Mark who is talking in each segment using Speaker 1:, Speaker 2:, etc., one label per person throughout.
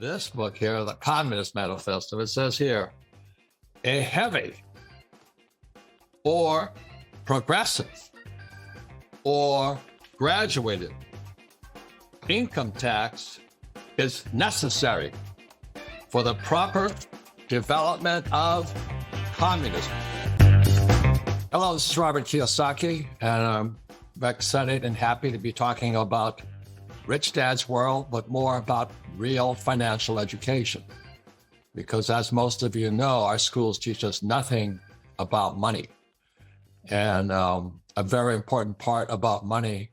Speaker 1: this book here, the Communist Manifesto, it says here, a heavy or progressive or graduated income tax is necessary for the proper development of communism. Hello, this is Robert Kiyosaki, and I'm excited and happy to be talking about Rich Dad's World, but more about real financial education. Because as most of you know, our schools teach us nothing about money. And a very important part about money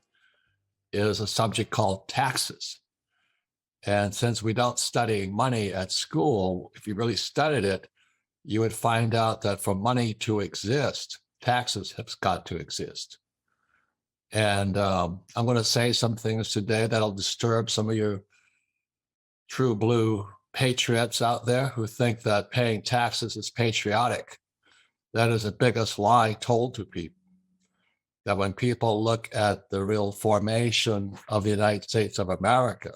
Speaker 1: is a subject called taxes. And since we don't study money at school, if you really studied it, you would find out that for money to exist, taxes have got to exist. And I'm going to say some things today that'll disturb some of your true blue patriots out there who think that paying taxes is patriotic. That is the biggest lie told to people. That when people look at the real formation of the United States of America,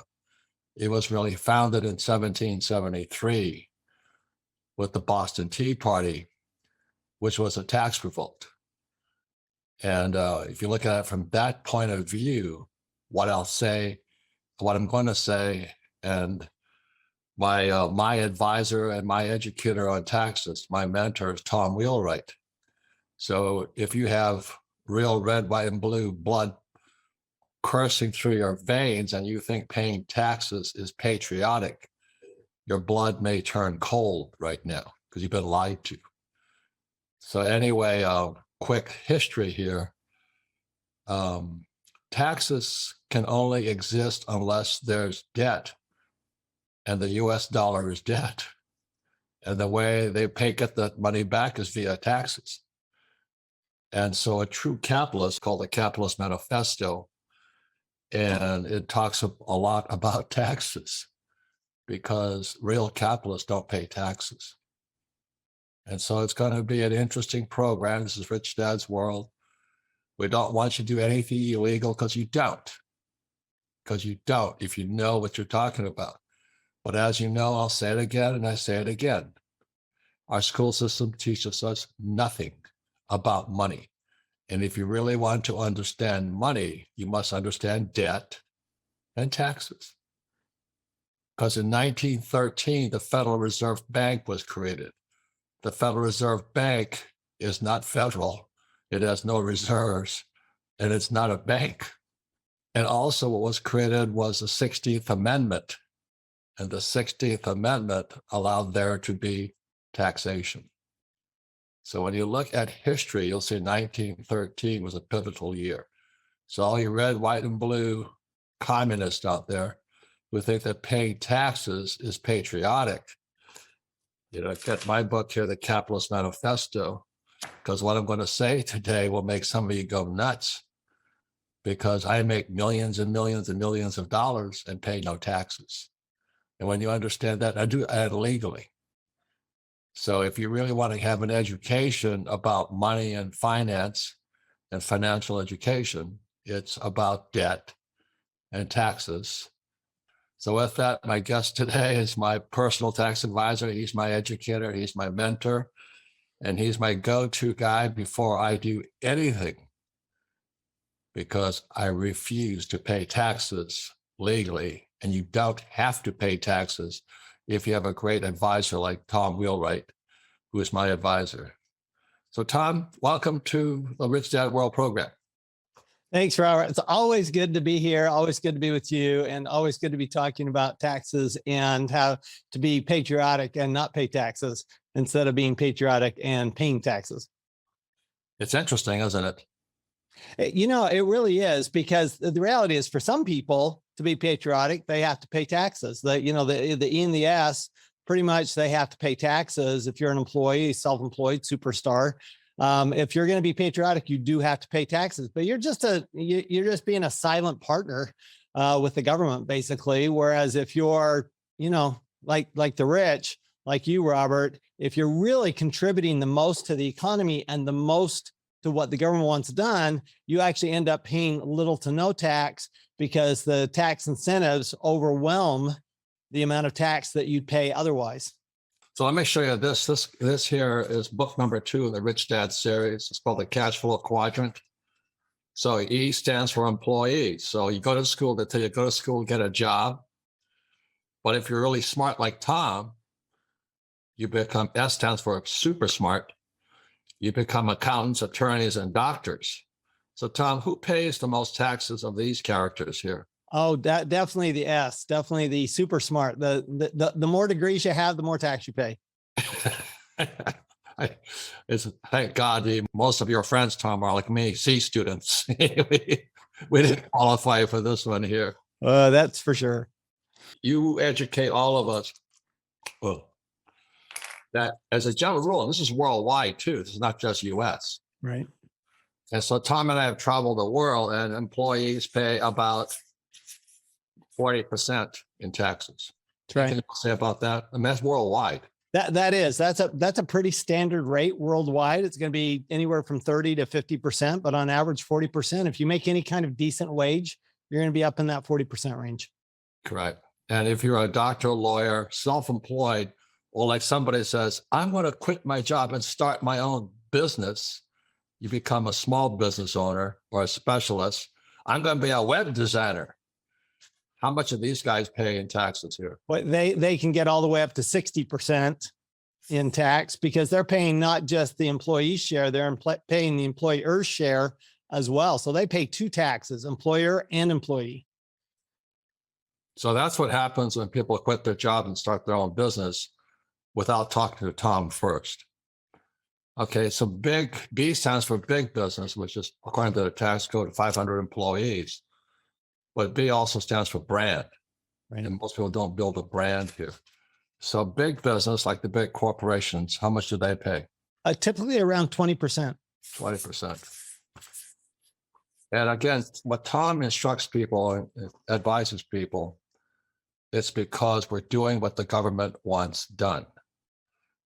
Speaker 1: it was really founded in 1773 with the Boston Tea Party, which was a tax revolt. And if you look at it from that point of view, what I'm going to say, and my advisor and my educator on taxes, my mentor is Tom Wheelwright. So if you have real red, white, and blue blood coursing through your veins and you think paying taxes is patriotic, your blood may turn cold right now because you've been lied to. So anyway, quick history here. Taxes can only exist unless there's debt, and the US dollar is debt. And the way they get the money back is via taxes. And so a true capitalist called the Capitalist Manifesto, and it talks a lot about taxes because real capitalists don't pay taxes. And so it's going to be an interesting program. This is Rich Dad's World. We don't want you to do anything illegal because you don't. Because you don't, if you know what you're talking about. But as you know, I'll say it again and I say it again. Our school system teaches us nothing about money. And if you really want to understand money, you must understand debt and taxes. Because in 1913, the Federal Reserve Bank was created. The Federal Reserve Bank is not federal. It has no reserves, and it's not a bank. And also what was created was the 16th Amendment. And the 16th Amendment allowed there to be taxation. So when you look at history, you'll see 1913 was a pivotal year. So all you red, white, and blue communists out there who think that paying taxes is patriotic, get my book here, the Capitalist Manifesto, because what I'm going to say today will make some of you go nuts, because I make millions and millions and millions of dollars and pay no taxes. And when you understand that, I do it legally. So if you really want to have an education about money and finance and financial education, it's about debt and taxes. So with that, my guest today is my personal tax advisor. He's my educator, he's my mentor, and he's my go-to guy before I do anything, because I refuse to pay taxes legally. And you don't have to pay taxes if you have a great advisor like Tom Wheelwright, who is my advisor. So Tom, welcome to the Rich Dad World program.
Speaker 2: Thanks, Robert. It's always good to be here, always good to be with you, and always good to be talking about taxes and how to be patriotic and not pay taxes instead of being patriotic and paying taxes.
Speaker 1: It's interesting, isn't it?
Speaker 2: It really is, because the reality is for some people to be patriotic, they have to pay taxes. The E and the S, pretty much they have to pay taxes. If you're an employee, self-employed, superstar, if you're going to be patriotic, you do have to pay taxes, but you're just being a silent partner with the government, basically. Whereas if you're, like the rich, like you, Robert, if you're really contributing the most to the economy and the most to what the government wants done, you actually end up paying little to no tax, because the tax incentives overwhelm the amount of tax that you'd pay otherwise.
Speaker 1: So let me show you this. This here is book number 2 in the Rich Dad series. It's called the Cash Flow Quadrant. So E stands for employee. So you go to school, they tell you go to school, get a job. But if you're really smart like Tom, you become, S stands for super smart. You become accountants, attorneys, and doctors. So Tom, who pays the most taxes of these characters here?
Speaker 2: Oh, definitely the S, definitely the super smart. The more degrees you have, the more tax you pay.
Speaker 1: Thank God most of your friends, Tom, are like me, C students. we didn't qualify for this one here.
Speaker 2: That's for sure.
Speaker 1: You educate all of us that as a general rule, and this is worldwide too, this is not just US.
Speaker 2: Right.
Speaker 1: And so Tom and I have traveled the world, and employees pay about 40% in taxes.
Speaker 2: That's right.
Speaker 1: What can you say about that? I mean, that's worldwide.
Speaker 2: That's a pretty standard rate worldwide. It's going to be anywhere from 30 to 50%, but on average 40%. If you make any kind of decent wage, you're going to be up in that 40% range.
Speaker 1: Correct. And if you're a doctor, lawyer, self-employed, or like somebody says, I'm going to quit my job and start my own business, you become a small business owner or a specialist. I'm going to be a web designer. How much do these guys pay in taxes here?
Speaker 2: Well, they can get all the way up to 60% in tax because they're paying not just the employee share, they're paying the employer's share as well. So they pay 2 taxes, employer and employee.
Speaker 1: So that's what happens when people quit their job and start their own business without talking to Tom first. Okay, so big, B stands for big business, which is according to the tax code, 500 employees. But B also stands for brand. Right. And most people don't build a brand here. So big business, like the big corporations, how much do they pay?
Speaker 2: Typically around 20%.
Speaker 1: 20%. And again, what Tom instructs people and advises people, it's because we're doing what the government wants done.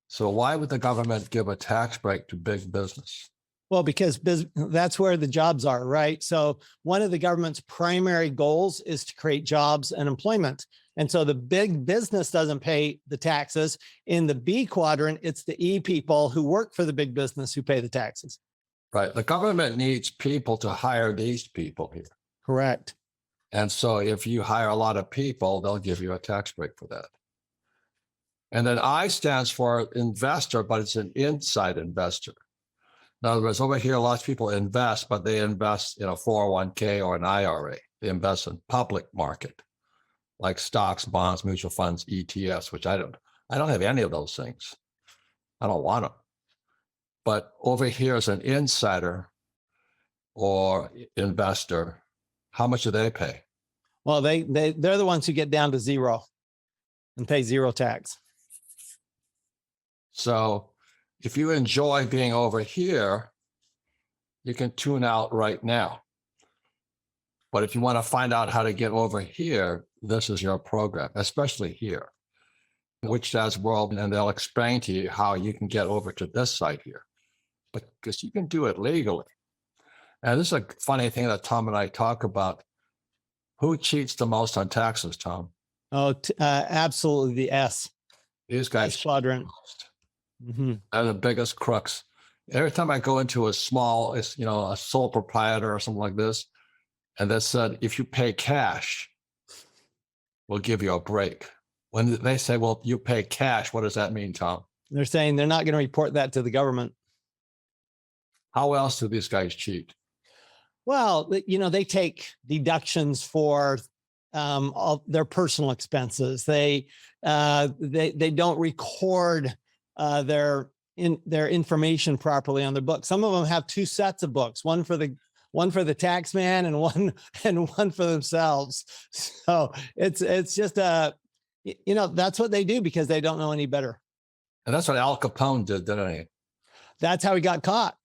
Speaker 1: So why would the government give a tax break to big business?
Speaker 2: Well, because that's where the jobs are, right? So one of the government's primary goals is to create jobs and employment. And so the big business doesn't pay the taxes. In the B quadrant, it's the E people who work for the big business who pay the taxes.
Speaker 1: Right. The government needs people to hire these people here.
Speaker 2: Correct.
Speaker 1: And so if you hire a lot of people, they'll give you a tax break for that. And then I stands for investor, but it's an inside investor. In other words, over here, lots of people invest, but they invest in a 401k or an IRA. They invest in public market, like stocks, bonds, mutual funds, ETFs, which I don't have any of those things. I don't want them. But over here as an insider or investor, how much do they pay?
Speaker 2: Well, they're the ones who get down to zero and pay zero tax.
Speaker 1: So if you enjoy being over here, you can tune out right now. But if you want to find out how to get over here, this is your program, especially here, Rich Dad's World, and they'll explain to you how you can get over to this side here. But because you can do it legally. And this is a funny thing that Tom and I talk about. Who cheats the most on taxes, Tom?
Speaker 2: Oh, absolutely the S.
Speaker 1: These guys.
Speaker 2: Quadrant.
Speaker 1: Mm-hmm. They're the biggest crooks. Every time I go into a small, a sole proprietor or something like this, and they said, if you pay cash, we'll give you a break. When they say, well, you pay cash, what does that mean, Tom?
Speaker 2: They're saying they're not going to report that to the government.
Speaker 1: How else do these guys cheat?
Speaker 2: Well, they take deductions for all their personal expenses. They don't record their information properly on their book. Some of them have 2 sets of books, one for the tax man and one for themselves. So it's just that's what they do because they don't know any better.
Speaker 1: And that's what Al Capone did, didn't he?
Speaker 2: That's how he got caught.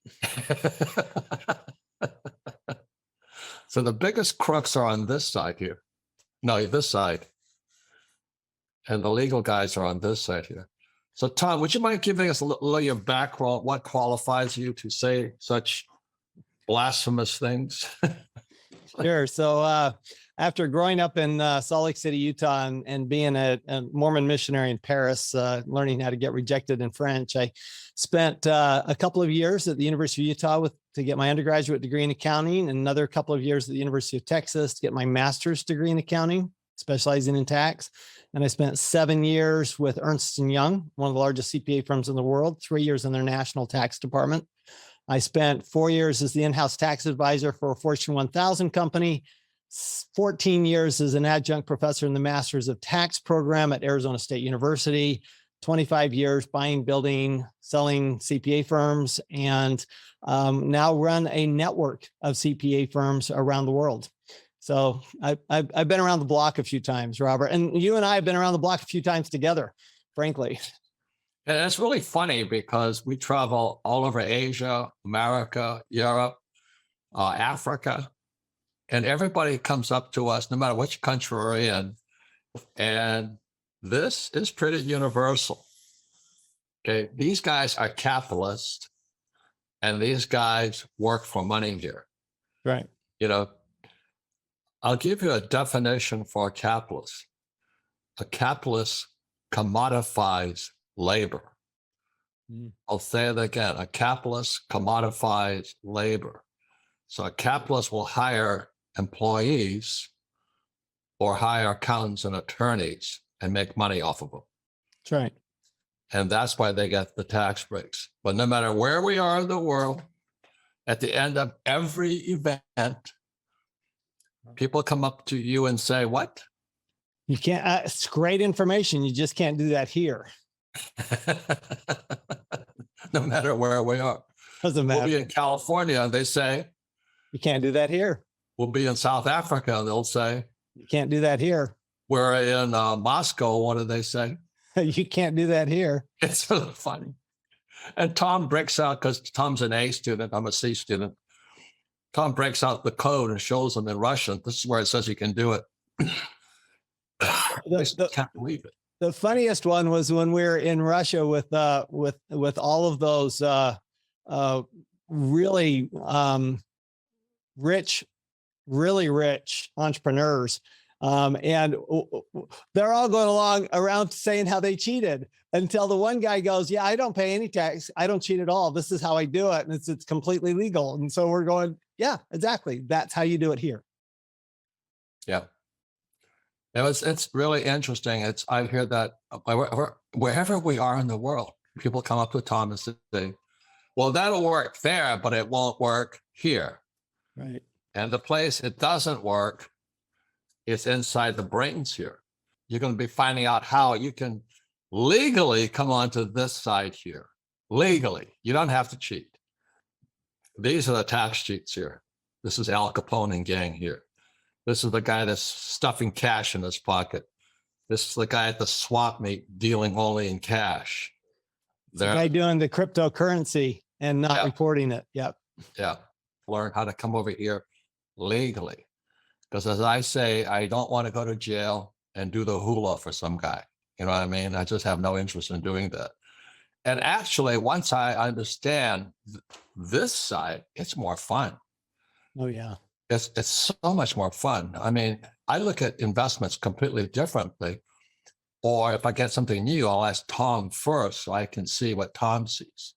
Speaker 1: So the biggest crooks are on this side here. No, this side. And the legal guys are on this side here. So Tom, would you mind giving us a little of your background? What qualifies you to say such blasphemous things?
Speaker 2: Sure. So after growing up in Salt Lake City, Utah, and being a Mormon missionary in Paris, learning how to get rejected in French, I spent a couple of years at the University of Utah to get my undergraduate degree in accounting, and another couple of years at the University of Texas to get my master's degree in accounting, specializing in tax. And I spent 7 years with Ernst & Young, one of the largest CPA firms in the world, 3 years in their national tax department. I spent 4 years as the in-house tax advisor for a Fortune 1000 company, 14 years as an adjunct professor in the Masters of Tax program at Arizona State University, 25 years buying, building, selling CPA firms, and now run a network of CPA firms around the world. So I've been around the block a few times, Robert, and you and I have been around the block a few times together, frankly.
Speaker 1: And it's really funny because we travel all over Asia, America, Europe, Africa, and everybody comes up to us, no matter which country we're in. And this is pretty universal. Okay, these guys are capitalists, and these guys work for money here.
Speaker 2: Right.
Speaker 1: You know, I'll give you a definition for a capitalist. A capitalist commodifies labor. I'll say it again. A capitalist commodifies labor. So a capitalist will hire employees or hire accountants and attorneys and make money off of them.
Speaker 2: That's right.
Speaker 1: And that's why they get the tax breaks. But no matter where we are in the world, at the end of every event, people come up to you and say, what?
Speaker 2: You can't, it's great information. You just can't do that here.
Speaker 1: No matter where we are.
Speaker 2: Doesn't matter.
Speaker 1: We'll be in California, and they say,
Speaker 2: you can't do that here.
Speaker 1: We'll be in South Africa, and they'll say,
Speaker 2: you can't do that here.
Speaker 1: We're in Moscow. What do they say?
Speaker 2: You can't do that here.
Speaker 1: It's really funny. And Tom breaks out, because Tom's an A student, I'm a C student. Tom breaks out the code and shows them in Russian. This is where it says you can do it. I can't believe it.
Speaker 2: The funniest one was when we were in Russia with all of those really rich entrepreneurs. And they're all going along around saying how they cheated until the one guy goes, yeah, I don't pay any tax. I don't cheat at all. This is how I do it. And it's completely legal. And so we're going, yeah, exactly. That's how you do it here.
Speaker 1: Yeah. It's really interesting. I hear that wherever we are in the world, people come up to Tom and say, well, that'll work there, but it won't work here.
Speaker 2: Right.
Speaker 1: And the place it doesn't work is inside the brains here. You're going to be finding out how you can legally come onto this side here. Legally. You don't have to cheat. These are the tax cheats here. This is Al Capone and gang here. This is the guy that's stuffing cash in his pocket. This is the guy at the swap meet dealing only in cash.
Speaker 2: The guy doing the cryptocurrency and not reporting it. Yep.
Speaker 1: Yeah. Learn how to come over here legally. Because as I say, I don't want to go to jail and do the hula for some guy. You know what I mean? I just have no interest in doing that. And actually, once I understand this side, it's more fun.
Speaker 2: Oh, yeah.
Speaker 1: It's so much more fun. I mean, I look at investments completely differently. Or if I get something new, I'll ask Tom first so I can see what Tom sees.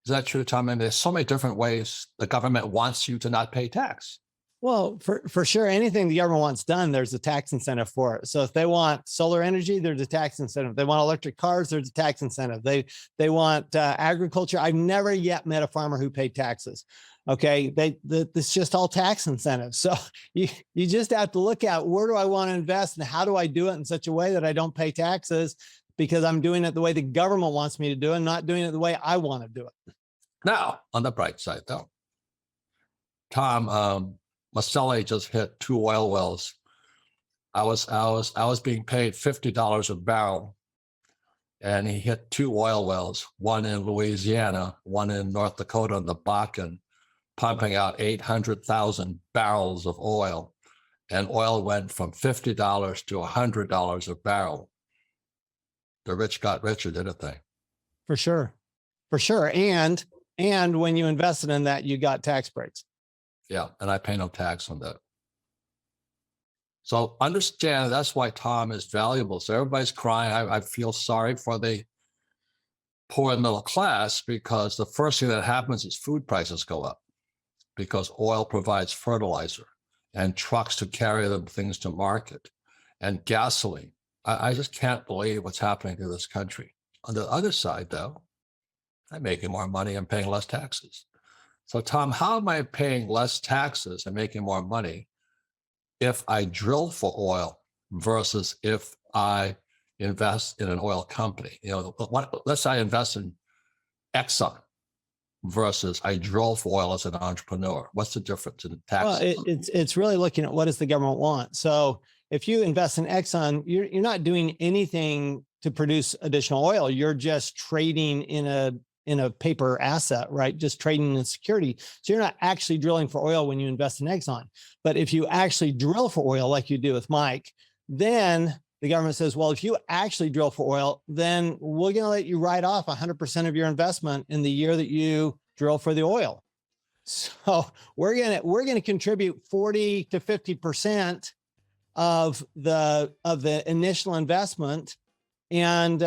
Speaker 1: Is that true, Tom? I mean, there's so many different ways the government wants you to not pay tax.
Speaker 2: Well, for sure, anything the government wants done, there's a tax incentive for it. So if they want solar energy, there's a tax incentive. They want electric cars, there's a tax incentive. They want agriculture. I've never yet met a farmer who paid taxes. Okay, it's just all tax incentives. So you just have to look at, where do I want to invest and how do I do it in such a way that I don't pay taxes, because I'm doing it the way the government wants me to do it, and not doing it the way I want to do it.
Speaker 1: Now, on the bright side, though, Tom, Maselli just hit 2 oil wells. I was being paid $50 a barrel, and he hit 2 oil wells, one in Louisiana, one in North Dakota on the Bakken, pumping out 800,000 barrels of oil, and oil went from $50 to $100 a barrel. The rich got richer, didn't they?
Speaker 2: For sure. And when you invested in that, you got tax breaks.
Speaker 1: Yeah, and I pay no tax on that. So understand that's why Tom is valuable. So everybody's crying. I feel sorry for the poor and middle class, because the first thing that happens is food prices go up because oil provides fertilizer and trucks to carry the things to market and gasoline. I just can't believe what's happening to this country. On the other side, though, I'm making more money and paying less taxes. So, Tom, how am I paying less taxes and making more money if I drill for oil versus if I invest in an oil company? Let's say I invest in Exxon versus I drill for oil as an entrepreneur. What's the difference in taxes?
Speaker 2: Well, it's really looking at what does the government want. So if you invest in Exxon, you're not doing anything to produce additional oil. You're just trading in a paper asset, right? Just trading in security. So you're not actually drilling for oil when you invest in Exxon. But if you actually drill for oil, like you do with Mike, then the government says, well, if you actually drill for oil, then we're going to let you write off 100% of your investment in the year that you drill for the oil. So we're going to contribute 40 to 50% of the initial investment. And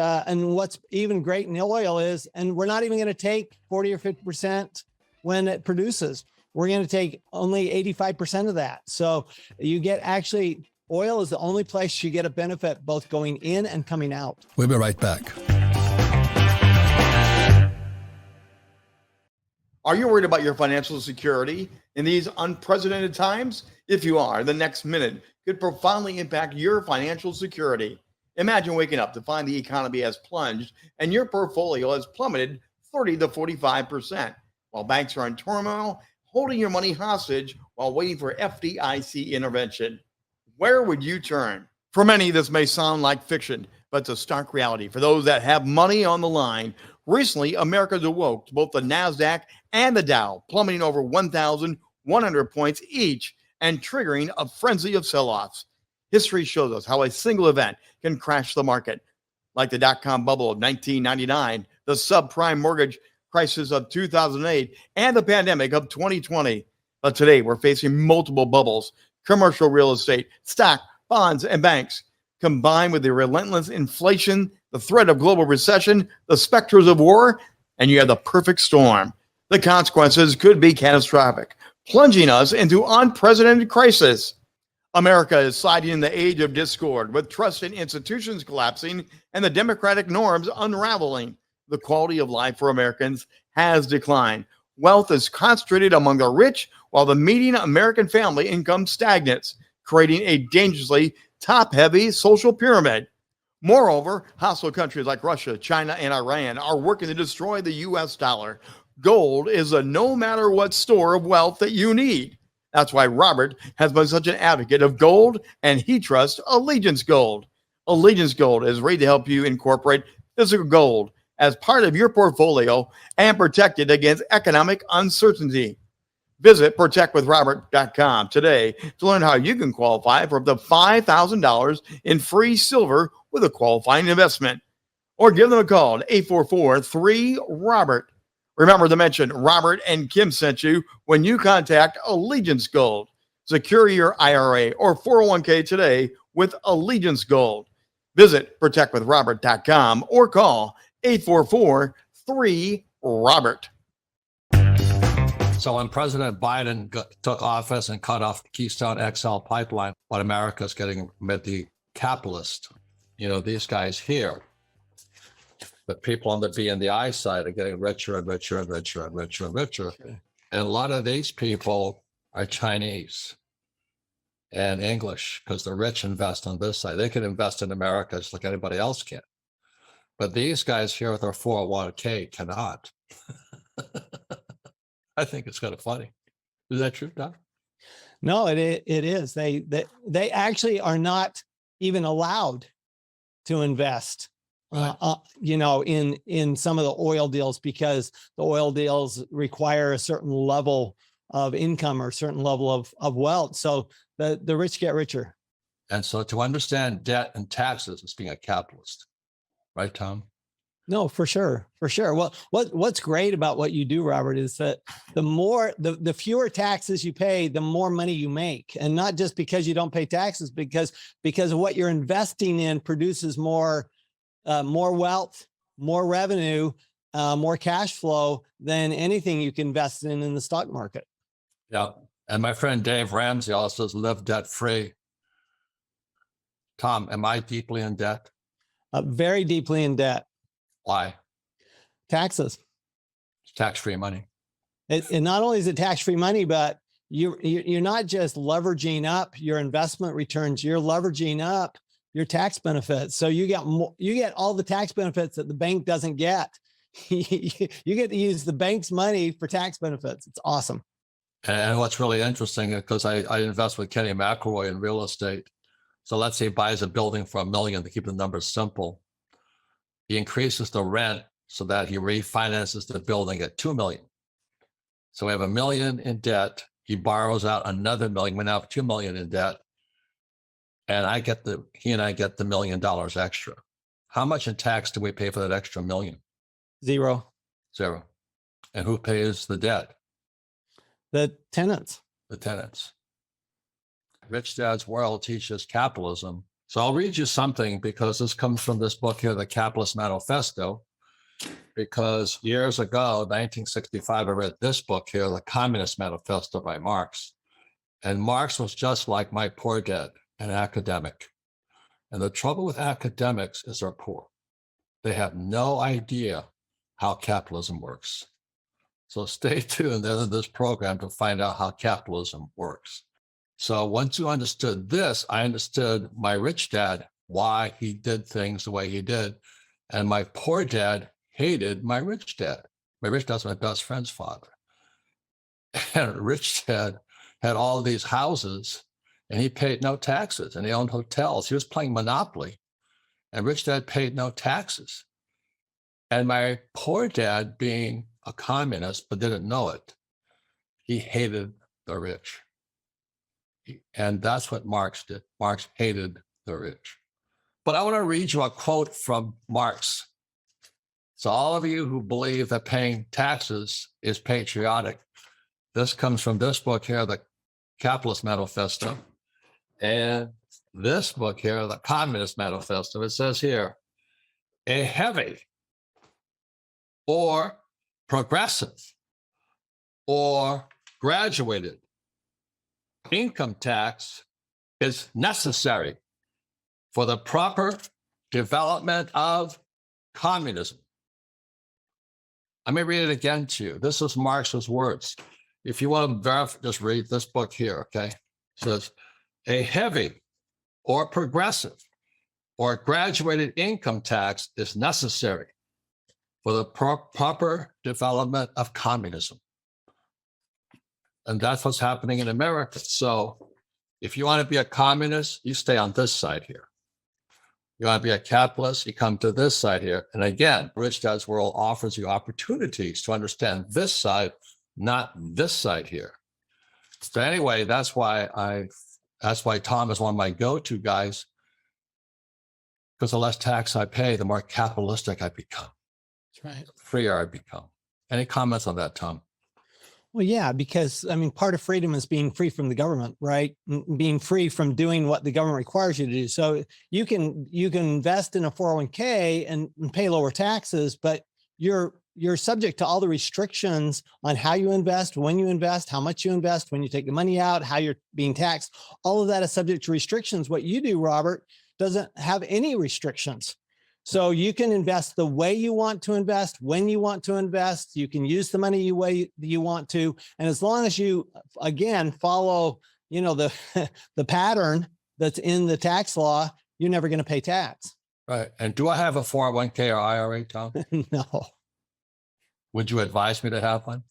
Speaker 2: what's even great in the oil is, and we're not even going to take 40 or 50% when it produces. We're going to take only 85% of that. So you get actually, oil is the only place you get a benefit both going in and coming out.
Speaker 1: We'll be right back.
Speaker 3: Are you worried about your financial security in these unprecedented times? If you are, the next minute could profoundly impact your financial security. Imagine waking up to find the economy has plunged and your portfolio has plummeted 30 to 45%, while banks are in turmoil, holding your money hostage while waiting for FDIC intervention. Where would you turn? For many, this may sound like fiction, but it's a stark reality for those that have money on the line. Recently, America's awoke to both the NASDAQ and the Dow, plummeting over 1,100 points each and triggering a frenzy of sell-offs. History shows us how a single event can crash the market, like the dot-com bubble of 1999, the subprime mortgage crisis of 2008, and the pandemic of 2020. But today, we're facing multiple bubbles: commercial real estate, stock, bonds, and banks. Combined with the relentless inflation, the threat of global recession, the specters of war, and you have the perfect storm. The consequences could be catastrophic, plunging us into unprecedented crisis. America is sliding in the age of discord, with trust in institutions collapsing and the democratic norms unraveling. The quality of life for Americans has declined. Wealth is concentrated among the rich, while the median American family income stagnates, creating a dangerously top-heavy social pyramid. Moreover, hostile countries like Russia, China, and Iran are working to destroy the U.S. dollar. Gold is a no-matter-what store of wealth that you need. That's why Robert has been such an advocate of gold, and he trusts Allegiance Gold. Allegiance Gold is ready to help you incorporate physical gold as part of your portfolio and protect it against economic uncertainty. Visit protectwithrobert.com today to learn how you can qualify for up to $5,000 in free silver with a qualifying investment. Or give them a call at 844-3-ROBERT. Remember to mention Robert and Kim sent you when you contact Allegiance Gold. Secure your IRA or 401k today with Allegiance Gold. Visit protectwithrobert.com or call 844-3-ROBERT.
Speaker 1: So when President Biden took office and cut off the Keystone XL pipeline, what America's getting with the capitalists, these guys here, the people on the B and the I side are getting richer and richer and richer and richer and richer. And a lot of these people are Chinese and English, because the rich invest on this side. They can invest in America just like anybody else can. But these guys here with their 401k cannot. I think it's kind of funny. Is that true, Doc?
Speaker 2: No, it is. They actually are not even allowed to invest,
Speaker 1: Right.
Speaker 2: in some of the oil deals, because the oil deals require a certain level of income or a certain level of wealth. So the rich get richer.
Speaker 1: And so to understand debt and taxes is being a capitalist, right, Tom?
Speaker 2: No, for sure, for sure. Well, what's great about what you do, Robert, is that the fewer taxes you pay, the more money you make, and not just because you don't pay taxes, because what you're investing in produces more wealth, more revenue, more cash flow than anything you can invest in the stock market.
Speaker 1: Yeah. And my friend Dave Ramsey also says live debt free. Tom, am I deeply in debt?
Speaker 2: Very deeply in debt.
Speaker 1: Why?
Speaker 2: Taxes.
Speaker 1: It's tax-free money.
Speaker 2: And not only is it tax-free money, but you're not just leveraging up your investment returns, you're leveraging up your tax benefits. So you get all the tax benefits that the bank doesn't get. You get to use the bank's money for tax benefits. It's awesome.
Speaker 1: And what's really interesting, because I invest with Kenny McElroy in real estate. So let's say he buys a building for $1 million, to keep the numbers simple. He increases the rent so that he refinances the building at $2 million. So we have $1 million in debt. He borrows out another $1 million. We now have $2 million in debt. And he and I get the $1 million extra. How much in tax do we pay for that extra $1 million?
Speaker 2: Zero.
Speaker 1: And who pays the debt?
Speaker 2: The tenants.
Speaker 1: The tenants. Rich Dad's World teaches capitalism. So I'll read you something, because this comes from this book here, the Capitalist Manifesto. Because years ago, 1965, I read this book here, the Communist Manifesto by Marx. And Marx was just like my poor dad, an academic. And the trouble with academics is they're poor. They have no idea how capitalism works. So stay tuned in this program to find out how capitalism works. So once you understood this, I understood my rich dad, why he did things the way he did. And my poor dad hated my rich dad. My rich dad's my best friend's father. And rich dad had all these houses, and he paid no taxes, and he owned hotels. He was playing Monopoly, and rich dad paid no taxes. And my poor dad, being a communist but didn't know it, he hated the rich. And that's what Marx did. Marx hated the rich. But I want to read you a quote from Marx. So all of you who believe that paying taxes is patriotic, this comes from this book here, the Capitalist Manifesto. And this book here, the Communist Manifesto, it says here, a heavy or progressive or graduated income tax is necessary for the proper development of communism. Let me read it again to you. This is Marx's words. If you want to verify, just read this book here, okay? It says, a heavy or progressive or graduated income tax is necessary for the proper development of communism. And that's what's happening in America. So if you want to be a communist, you stay on this side here. You want to be a capitalist, you come to this side here. And again, Rich Dad's World offers you opportunities to understand this side, not this side here. So anyway, that's why Tom is one of my go-to guys, because the less tax I pay, the more capitalistic I become.
Speaker 2: That's right.
Speaker 1: The freer I become. Any comments on that, Tom?
Speaker 2: Well, yeah, because I mean, part of freedom is being free from the government, right? Being free from doing what the government requires you to do. So you can invest in a 401k and pay lower taxes, but you're subject to all the restrictions on how you invest, when you invest, how much you invest, when you take the money out, how you're being taxed. All of that is subject to restrictions. What you do, Robert, doesn't have any restrictions. So you can invest the way you want to invest, when you want to invest. You can use the money the way you want to. And as long as you, again, follow, the pattern that's in the tax law, you're never going to pay tax.
Speaker 1: Right. And do I have a 401k or IRA, Tom?
Speaker 2: No.
Speaker 1: Would you advise me to have one?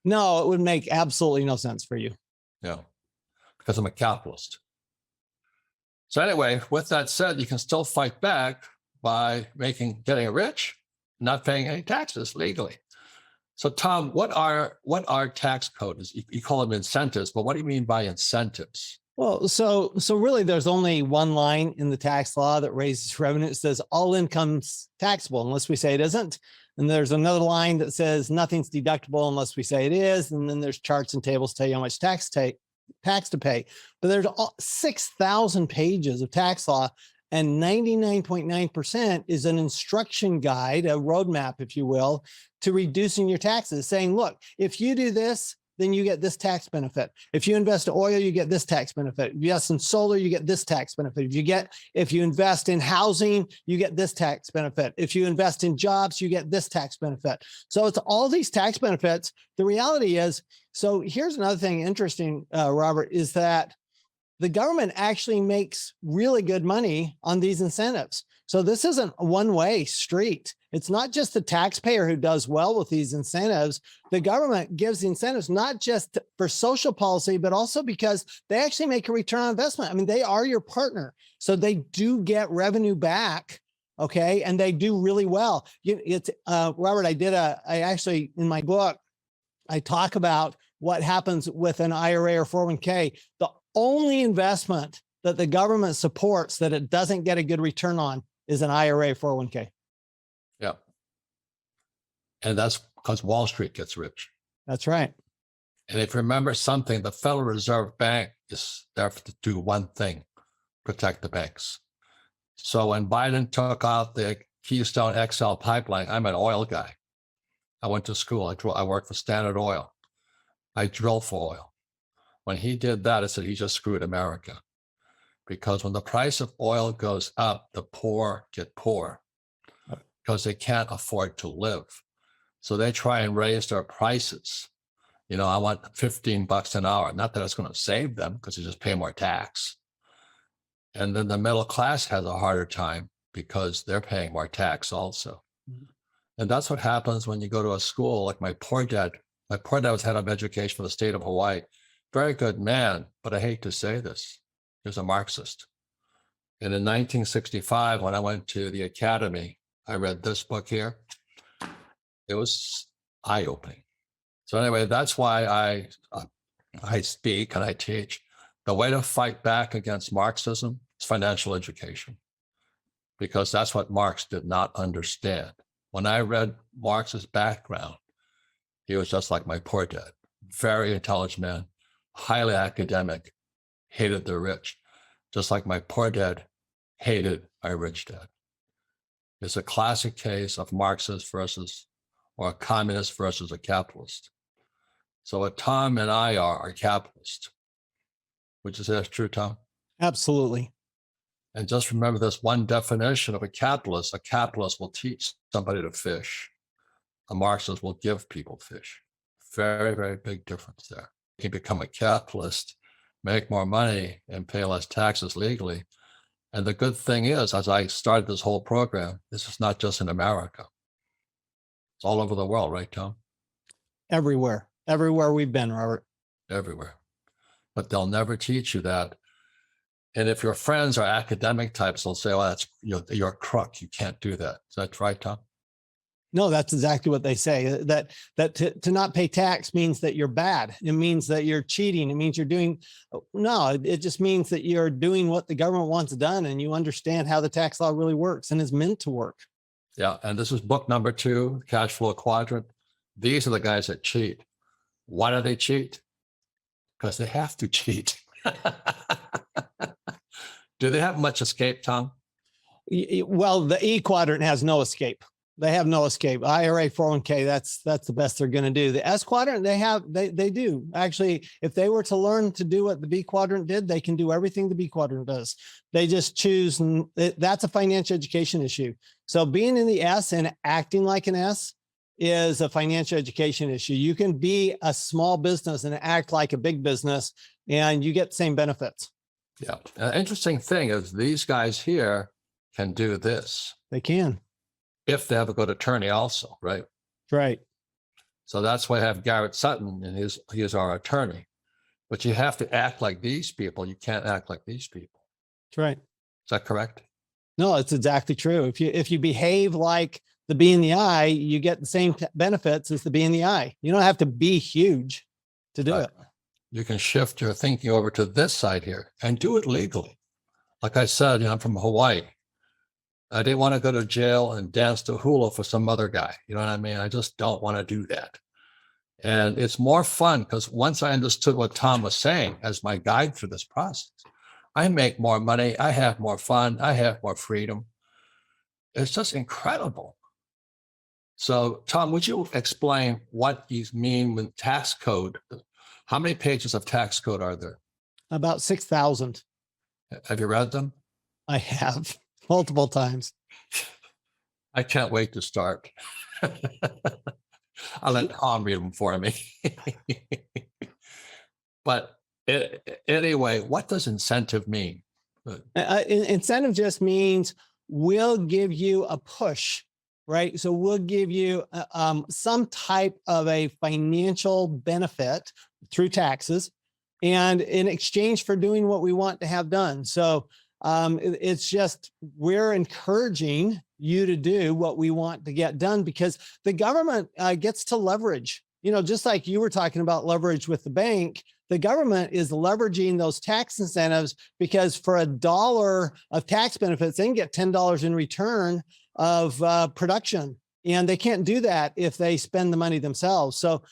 Speaker 2: No, it would make absolutely no sense for you.
Speaker 1: No, because I'm a capitalist. So anyway, with that said, you can still fight back by getting rich, not paying any taxes legally. So Tom, what are tax codes? You call them incentives, but what do you mean by incentives?
Speaker 2: Well, so really there's only one line in the tax law that raises revenue. It says all income's taxable unless we say it isn't. And there's another line that says nothing's deductible unless we say it is. And then there's charts and tables tell you how much tax to pay. But there's 6,000 pages of tax law, and 99.9% is an instruction guide, a roadmap, if you will, to reducing your taxes, saying, look, if you do this, then you get this tax benefit. If you invest in oil, you get this tax benefit. If you invest in solar, you get this tax benefit. If you invest in housing, you get this tax benefit. If you invest in jobs, you get this tax benefit. So it's all these tax benefits. The reality is, so here's another thing interesting, Robert, is that the government actually makes really good money on these incentives. So this isn't a one-way street. It's not just the taxpayer who does well with these incentives. The government gives the incentives not just for social policy, but also because they actually make a return on investment. I mean, they are your partner. So they do get revenue back. Okay. And they do really well. Robert, I actually, in my book, I talk about what happens with an IRA or 401k. The only investment that the government supports that it doesn't get a good return on is an IRA 401k.
Speaker 1: Yeah. And that's because Wall Street gets rich.
Speaker 2: That's right.
Speaker 1: And if you remember something, the Federal Reserve Bank is there to do one thing, protect the banks. So when Biden took out the Keystone XL pipeline, I'm an oil guy. I went to school. I worked for Standard Oil. I drilled for oil. When he did that, I said, he just screwed America. Because when the price of oil goes up, the poor get poor because they can't afford to live. So they try and raise their prices. You know, I want $15 an hour. Not that it's going to save them because they just pay more tax. And then the middle class has a harder time because they're paying more tax also. Mm-hmm. And that's what happens when you go to a school like my poor dad. My poor dad was head of education for the state of Hawaii. Very good man, but I hate to say this. He was a Marxist. And in 1965, when I went to the academy, I read this book here. It was eye-opening. So anyway, that's why I speak and I teach. The way to fight back against Marxism is financial education, because that's what Marx did not understand. When I read Marx's background, he was just like my poor dad, very intelligent man, highly academic, hated the rich, just like my poor dad hated my rich dad. It's a classic case of Marxist versus, or a communist versus a capitalist. So what Tom and I are capitalists. Would you say that's true, Tom?
Speaker 2: Absolutely.
Speaker 1: And just remember this one definition of a capitalist will teach somebody to fish. A Marxist will give people fish. Very, very big difference there. You can become a capitalist, make more money, and pay less taxes legally. And the good thing is, as I started this whole program, this is not just in America. It's all over the world, right, Tom?
Speaker 2: Everywhere we've been, Robert.
Speaker 1: Everywhere. But they'll never teach you that. And if your friends are academic types, they'll say, well, you're a crook. You can't do that. Is that right, Tom?
Speaker 2: No, that's exactly what they say. That to not pay tax means that you're bad. It means that you're cheating. It means you're doing, no, it just means that you're doing what the government wants done, and you understand how the tax law really works and is meant to work.
Speaker 1: Yeah, and this is book number 2, Cash Flow Quadrant. These are the guys that cheat. Why do they cheat? Because they have to cheat. Do they have much escape, Tom?
Speaker 2: Well, the E quadrant has no escape. They have no escape. IRA, 401k, that's the best they're going to do. The S quadrant, they do. Actually, if they were to learn to do what the B quadrant did, they can do everything the B quadrant does. They just choose, and that's a financial education issue. So being in the S and acting like an S is a financial education issue. You can be a small business and act like a big business, and you get the same benefits.
Speaker 1: Yeah. An interesting thing is these guys here can do this.
Speaker 2: They can.
Speaker 1: If they have a good attorney also, right?
Speaker 2: Right.
Speaker 1: So that's why I have Garrett Sutton, and he is our attorney. But you have to act like these people. You can't act like these people.
Speaker 2: That's right.
Speaker 1: Is that correct?
Speaker 2: No, it's exactly true. If you behave like the B and the I, you get the same benefits as the B and the I. You don't have to be huge to do it.
Speaker 1: you can shift your thinking over to this side here and do it legally. Like I said, I'm from Hawaii. I didn't want to go to jail and dance to hula for some other guy. You know what I mean? I just don't want to do that. And it's more fun because once I understood what Tom was saying as my guide through this process, I make more money. I have more fun. I have more freedom. It's just incredible. So, Tom, would you explain what you mean with tax code? How many pages of tax code are there?
Speaker 2: About 6,000.
Speaker 1: Have you read them?
Speaker 2: I have multiple times.
Speaker 1: I can't wait to start. I'll let Tom read them for me. But anyway, what does incentive mean?
Speaker 2: Incentive just means we'll give you a push, right? So we'll give you some type of a financial benefit through taxes, and in exchange for doing what we want to have done. So it's just, we're encouraging you to do what we want to get done, because the government gets to leverage, just like you were talking about leverage with the bank. The government is leveraging those tax incentives, because for $1 of tax benefits, they can get $10 in return of production. And they can't do that if they spend the money themselves. So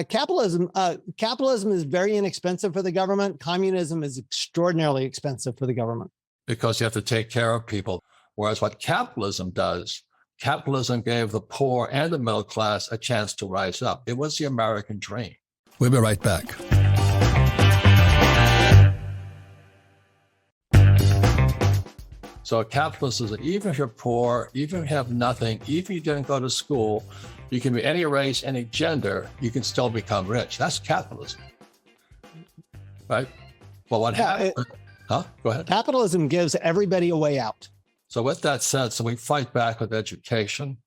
Speaker 2: capitalism is very inexpensive for the government. Communism is extraordinarily expensive for the government.
Speaker 1: Because you have to take care of people. Whereas what capitalism does, capitalism gave the poor and the middle class a chance to rise up. It was the American dream. We'll be right back. So capitalism is that even if you're poor, even if you have nothing, even if you didn't go to school, you can be any race, any gender, you can still become rich. That's capitalism. Right? Well, what happened? Go ahead.
Speaker 2: Capitalism gives everybody a way out.
Speaker 1: So with that said, so we fight back with education.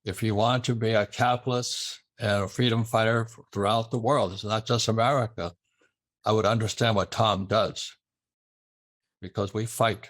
Speaker 1: If you want to be a capitalist and a freedom fighter throughout the world, it's not just America, I would understand what Tom does, because we fight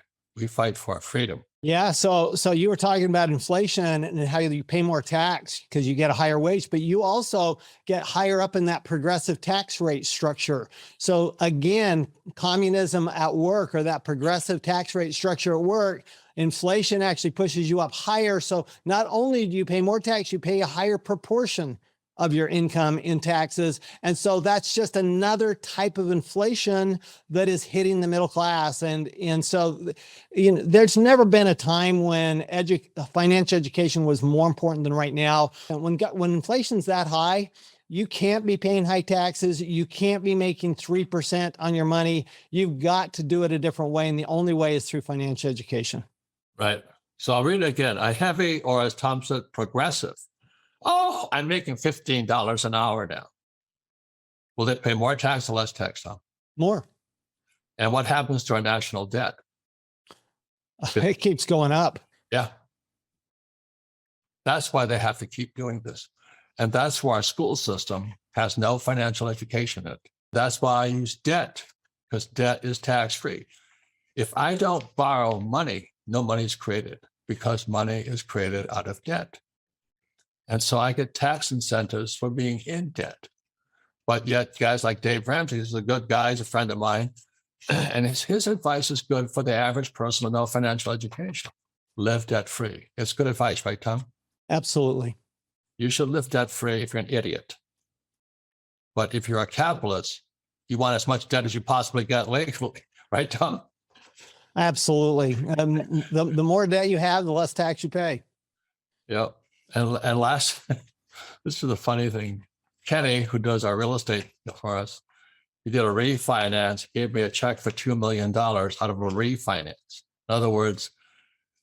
Speaker 1: for our freedom.
Speaker 2: Yeah. So you were talking about inflation and how you pay more tax because you get a higher wage, but you also get higher up in that progressive tax rate structure. So again, communism at work, or that progressive tax rate structure at work, inflation actually pushes you up higher. So not only do you pay more tax, you pay a higher proportion of your income in taxes. And so that's just another type of inflation that is hitting the middle class. And so, there's never been a time when financial education was more important than right now. And when inflation's that high, you can't be paying high taxes. You can't be making 3% on your money. You've got to do it a different way. And the only way is through financial education.
Speaker 1: Right. So I'll read it again. A heavy, or as Tom said, progressive. Oh, I'm making $15 an hour now. Will they pay more tax or less tax, Tom?
Speaker 2: More.
Speaker 1: And what happens to our national debt?
Speaker 2: It keeps going up.
Speaker 1: Yeah. That's why they have to keep doing this. And that's why our school system has no financial education in it. That's why I use debt, because debt is tax-free. If I don't borrow money, no money is created, because money is created out of debt. And so I get tax incentives for being in debt. But yet guys like Dave Ramsey is a good guy, he's a friend of mine. And his advice is good for the average person with no financial education. Live debt-free. It's good advice, right, Tom?
Speaker 2: Absolutely.
Speaker 1: You should live debt-free if you're an idiot. But if you're a capitalist, you want as much debt as you possibly get legally, right, Tom?
Speaker 2: Absolutely. The more debt you have, the less tax you pay.
Speaker 1: Yeah. And last, this is the funny thing. Kenny, who does our real estate for us, he did a refinance, gave me a check for $2 million out of a refinance. In other words,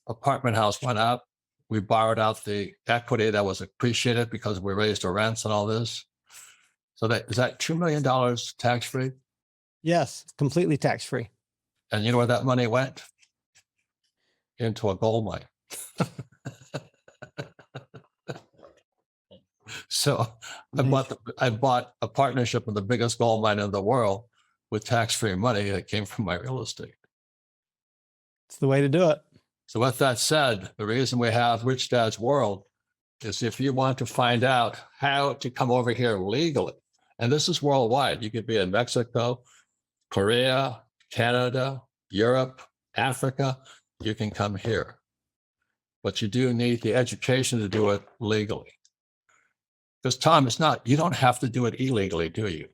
Speaker 1: apartment house went up. We borrowed out the equity that was appreciated because we raised the rents and all this. So is that $2 million tax-free?
Speaker 2: Yes, completely tax-free.
Speaker 1: And you know where that money went? Into a gold mine. So I bought a partnership with the biggest gold mine in the world with tax-free money that came from my real estate.
Speaker 2: It's the way to do it.
Speaker 1: So with that said, the reason we have Rich Dad's World is if you want to find out how to come over here legally And this is worldwide. You could be in Mexico, Korea, Canada, Europe, Africa. You can come here. But you do need the education to do it legally. Because, Tom, it's not, you don't have to do it illegally, do you?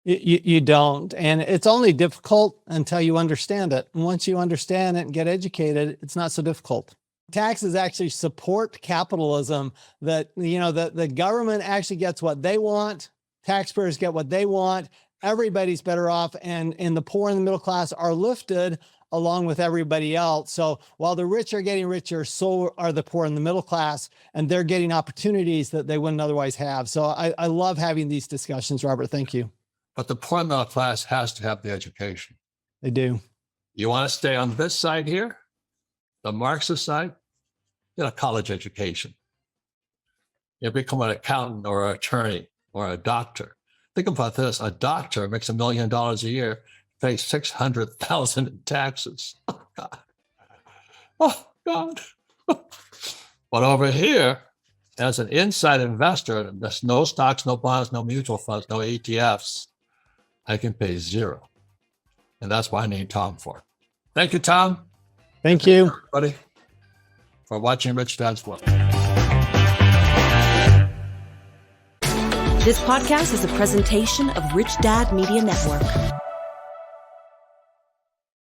Speaker 2: You don't. And it's only difficult until you understand it. And once you understand it and get educated, it's not so difficult. Taxes actually support capitalism, that, you know, the government actually gets what they want. Taxpayers get what they want. Everybody's better off. And the poor and the middle class are lifted along with everybody else. So while the rich are getting richer, so are the poor and the middle class, and they're getting opportunities that they wouldn't otherwise have. So I love having these discussions, Robert. Thank you.
Speaker 1: But the poor middle class has to have the education.
Speaker 2: They do.
Speaker 1: You want to stay on this side here, the Marxist side, get a college education. You become an accountant or an attorney or a doctor. Think about this. A doctor makes $1 million a year, pays $600,000 in taxes. Oh, God. Oh, God. But over here, as an inside investor, there's no stocks, no bonds, no mutual funds, no ETFs. I can pay zero. And that's why I need Tom for. Thank you, Tom.
Speaker 2: Thank you,
Speaker 1: everybody, for watching Rich Dad's Wealth.
Speaker 4: This podcast is a presentation of Rich Dad Media Network.